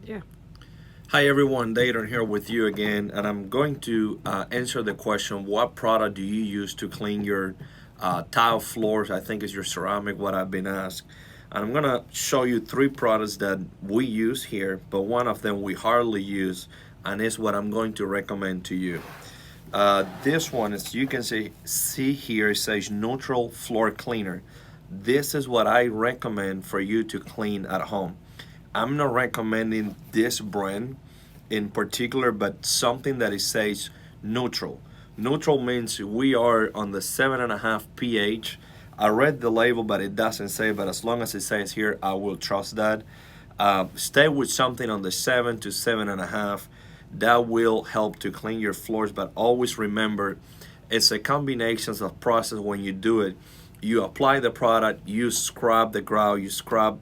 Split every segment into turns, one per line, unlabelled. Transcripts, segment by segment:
Yeah.
Hi everyone, Dayton here with you again, and I'm going to answer the question: what product do you use to clean your tile floors? I think is your ceramic. What I've been asked, and I'm gonna show you three products that we use here, but one of them we hardly use, and is what I'm going to recommend to you. This one is you can see here it says neutral floor cleaner. This is what I recommend for you to clean at home. I'm not recommending this brand in particular, but something that it says neutral. Neutral means we are on the 7.5 pH. I read the label, but it doesn't say. But as long as it says here, I will trust that. Stay with something on the 7 to 7.5. That will help to clean your floors. But always remember, it's a combination of process when you do it. You apply the product, you scrub the grout, you scrub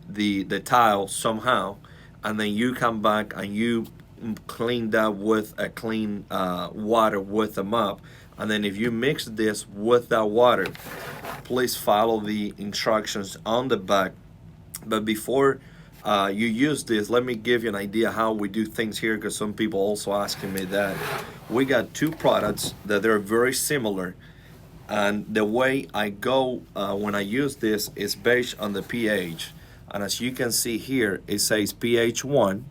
the tile somehow, and then you come back and you clean that with a clean water with a mop. And then if you mix this with that water, please follow the instructions on the back. But before you use this, let me give you an idea how we do things here, because some people also asking me that. We got two products that they're very similar, and the way I go when I use this is based on the pH. And as you can see here, it says pH 1,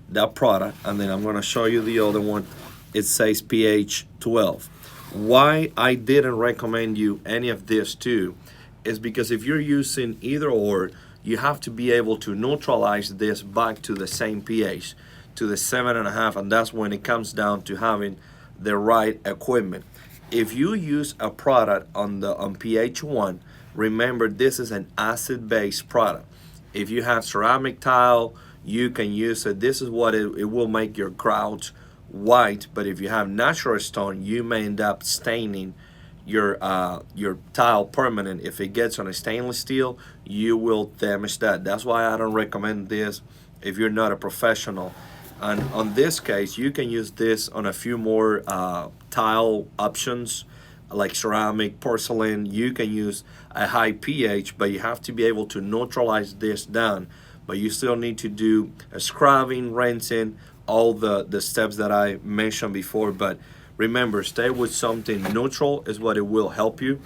that product, and then I'm going to show you the other one. It says pH 12. Why I didn't recommend you any of this too is because if you're using either or, you have to be able to neutralize this back to the same pH, to the 7.5, and that's when it comes down to having the right equipment. If you use a product on pH 1, remember this is an acid-based product. If you have ceramic tile, you can use it. This is what it will make your grout white. But if you have natural stone, you may end up staining your tile permanent. If it gets on a stainless steel, you will damage that. That's why I don't recommend this if you're not a professional. And on this case, you can use this on a few more tile options like ceramic, porcelain. You can use a high pH, but you have to be able to neutralize this down. But you still need to do a scrubbing, rinsing, all the steps that I mentioned before. But remember, stay with something neutral is what it will help you.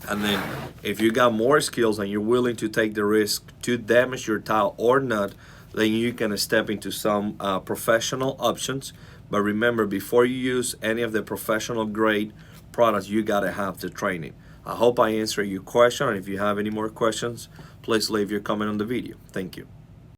And then if you got more skills and you're willing to take the risk to damage your tile or not, then you can step into some professional options. But remember, before you use any of the professional grade products, you gotta have the training. I hope I answered your question. And if you have any more questions, please leave your comment on the video. Thank you.